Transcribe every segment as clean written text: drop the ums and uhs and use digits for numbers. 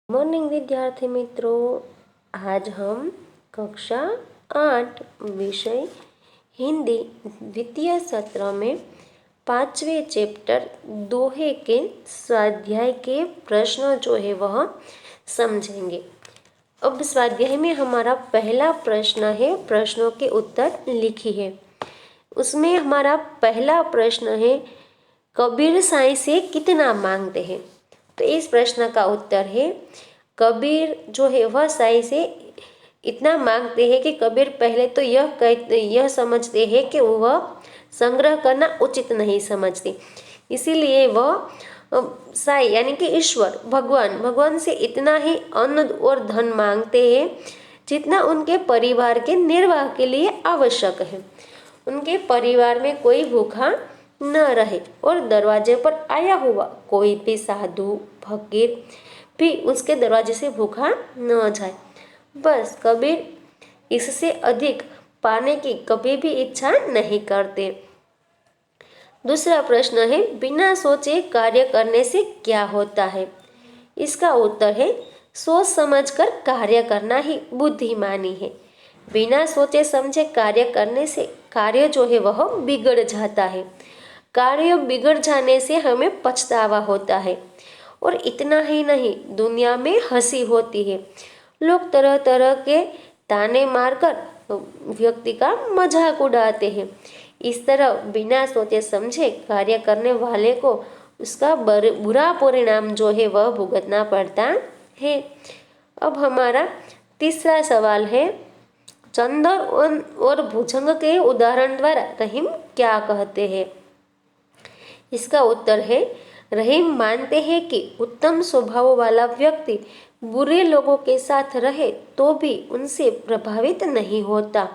Morning विद्यार्थी मित्रों, आज हम कक्षा 8 विषय हिंदी द्वितीय सत्र में 5वें चैप्टर दोहे के स्वाध्याय के प्रश्न जो है वह समझेंगे। अब स्वाध्याय में हमारा पहला प्रश्न है, प्रश्नों के उत्तर लिखिए। उसमें हमारा पहला प्रश्न है, कबीर साईं से कितना मांगते हैं। तो इस प्रश्न का उत्तर है, कबीर जो है वह साईं से इतना मांगते हैं कि कबीर पहले तो यह समझते हैं कि वह संग्रह करना उचित नहीं समझते, इसीलिए वह साईं यानी कि ईश्वर भगवान से इतना ही अन्न और धन मांगते हैं जितना उनके परिवार के निर्वाह के लिए आवश्यक है। उनके परिवार में कोई भूखा न रहे और दरवाजे पर आया हुआ कोई भी साधु फकीर भी उसके दरवाजे से भूखा न जाए। बस कबीर इससे अधिक पाने की कभी भी इच्छा नहीं करते। दूसरा प्रश्न है, बिना सोचे कार्य करने से क्या होता है। इसका उत्तर है, सोच समझकर कार्य करना ही बुद्धिमानी है। बिना सोचे समझे कार्य करने से कार्य जो है वह बिगड़ जाता है। कार्य बिगड़ जाने से हमें पछतावा होता है और इतना ही नहीं, दुनिया में हंसी होती है। लोग तरह तरह के ताने मारकर व्यक्ति का मजाक उड़ाते हैं। इस तरह बिना सोचे समझे कार्य करने वाले को उसका बुरा परिणाम जो है वह भुगतना पड़ता है। अब हमारा तीसरा सवाल है, चंदन और भुजंग के उदाहरण द्वारा रहीम क्या कहते हैं। इसका उत्तर है, रहीम मानते हैं कि उत्तम स्वभाव वाला व्यक्ति बुरे लोगों के साथ रहे तो भी उनसे प्रभावित नहीं होता।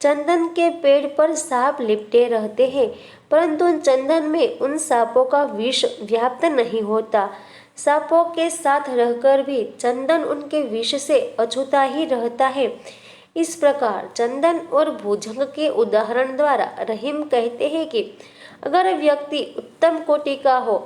चंदन के पेड़ पर सांप लिपटे रहते हैं, परंतु चंदन में उन सांपों का विष व्याप्त नहीं होता। सांपों के साथ रहकर भी चंदन उनके विष से अछूता ही रहता है। इस प्रकार चंदन और भुजंग के उदाहरण द्वारा रहीम कहते हैं कि अगर व्यक्ति उत्तम कोटि का हो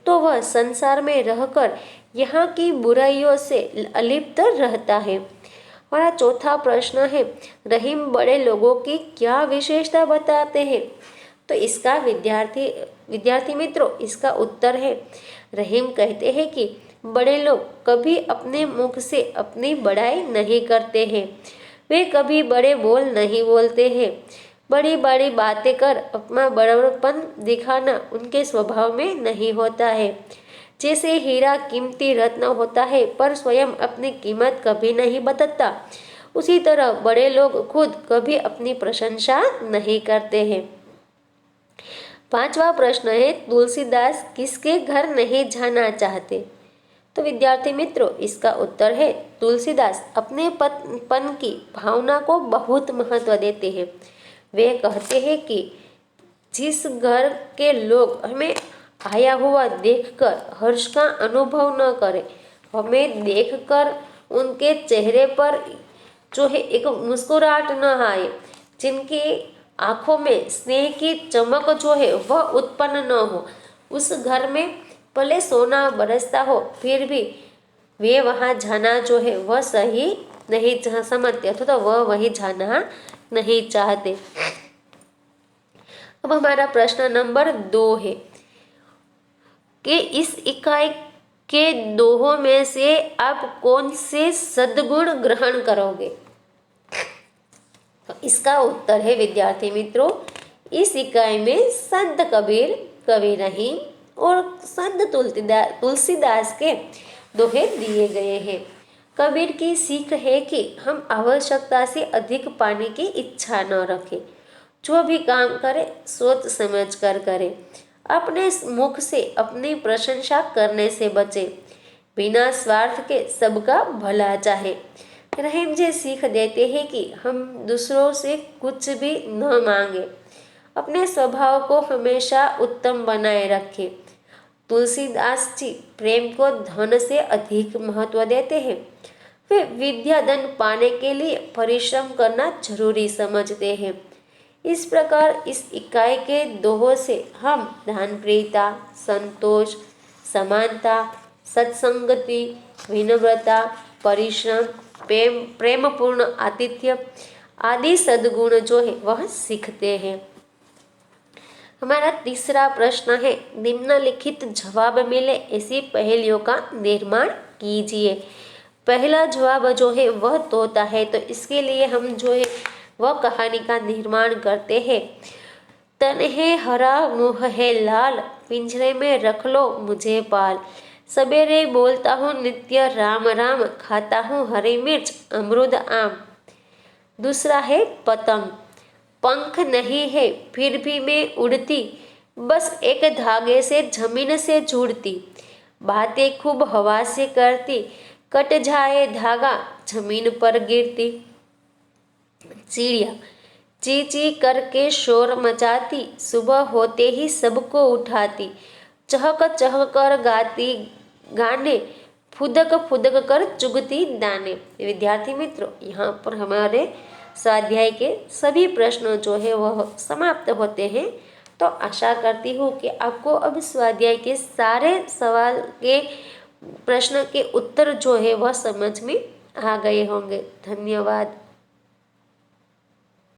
तो वह संसार में रहकर यहाँ की बुराइयों से अलिप्त रहता है। हमारा चौथा प्रश्न है, रहीम बड़े लोगों की क्या विशेषता बताते हैं। तो इसका विद्यार्थी मित्रों, इसका उत्तर है, रहीम कहते हैं कि बड़े लोग कभी अपने मुख से अपनी बड़ाई नहीं करते हैं। वे कभी बड़े बोल नहीं बोलते हैं। बड़ी बड़ी बातें कर अपना बड़प्पन दिखाना उनके स्वभाव में नहीं होता है। जैसे हीरा कीमती रत्न होता है पर स्वयं अपनी कीमत कभी नहीं बताता, उसी तरह बड़े लोग खुद कभी अपनी प्रशंसा नहीं करते हैं। पांचवा प्रश्न है, तुलसीदास किसके घर नहीं जाना चाहते। तो विद्यार्थी मित्रों, इसका उत्तर है, तुलसीदास अपने पन की भावना को बहुत महत्व देते हैं। वे कहते हैं कि जिस घर के लोग हमें आया हुआ देखकर हर्ष का अनुभव न करें, हमें देखकर उनके चेहरे पर जो है एक मुस्कुराहट न आए, जिनकी आंखों में स्नेह की चमक जो है वह उत्पन्न न हो, उस घर में भले सोना बरसता हो फिर भी वे वहाँ जाना जो है वह सही नहीं समझते अथवा तो वह वही जाना नहीं चाहते। अब हमारा प्रश्न नंबर 2 है कि इस इकाई के दोहों में से आप कौन से सद्गुण ग्रहण करोगे। तो इसका उत्तर है विद्यार्थी मित्रों, इस इकाई में संत कबीर, कवि रहीम और संत तुलसीदास के दोहे दिए गए हैं। कबीर की सीख है कि हम आवश्यकता से अधिक पाने की इच्छा न रखें। जो भी काम करें सोच समझ कर करें। अपने मुख से अपनी प्रशंसा करने से बचे। बिना स्वार्थ के सबका भला चाहे। रहीम जी सीख देते हैं कि हम दूसरों से कुछ भी न मांगे, अपने स्वभाव को हमेशा उत्तम बनाए रखें। तुलसीदास जी प्रेम को धन से अधिक महत्व देते हैं। वे विद्या धन पाने के लिए परिश्रम करना जरूरी समझते हैं। इस प्रकार इस इकाई के दोहों से हम दानप्रियता, संतोष, समानता, सत्संगति, विनम्रता, परिश्रम, प्रेमपूर्ण आतिथ्य आदि सद्गुण जो है वह सीखते हैं। हमारा तीसरा प्रश्न है, निम्नलिखित जवाब मिले ऐसी पहेलियों का निर्माण कीजिए। पहला जवाब जो है वह तोता है, तो इसके लिए हम जो है वह कहानी का निर्माण करते हैं। तन है हरा, मुँह है लाल, पिंजरे में रख लो मुझे पाल। सवेरे बोलता हूँ नित्य राम राम, खाता हूँ हरी मिर्च अमरूद आम। दूसरा है पतंग, पंख नहीं है फिर भी मैं उड़ती, बस एक धागे से जमीन से जुड़ती। बातें खूब हवा से करती, कट जाए धागा जमीन पर गिरती। चिड़िया ची ची करके शोर मचाती, सुबह होते ही सबको उठाती। चहक चहक कर गाती गाने, फुदक फुदक कर चुगती दाने। विद्यार्थी मित्रों, यहाँ पर हमारे स्वाध्याय के सभी प्रश्न जो है वह समाप्त होते हैं। तो आशा करती हूँ कि आपको अब स्वाध्याय के सारे सवाल के प्रश्न के उत्तर जो है वह समझ में आ गए होंगे। धन्यवाद।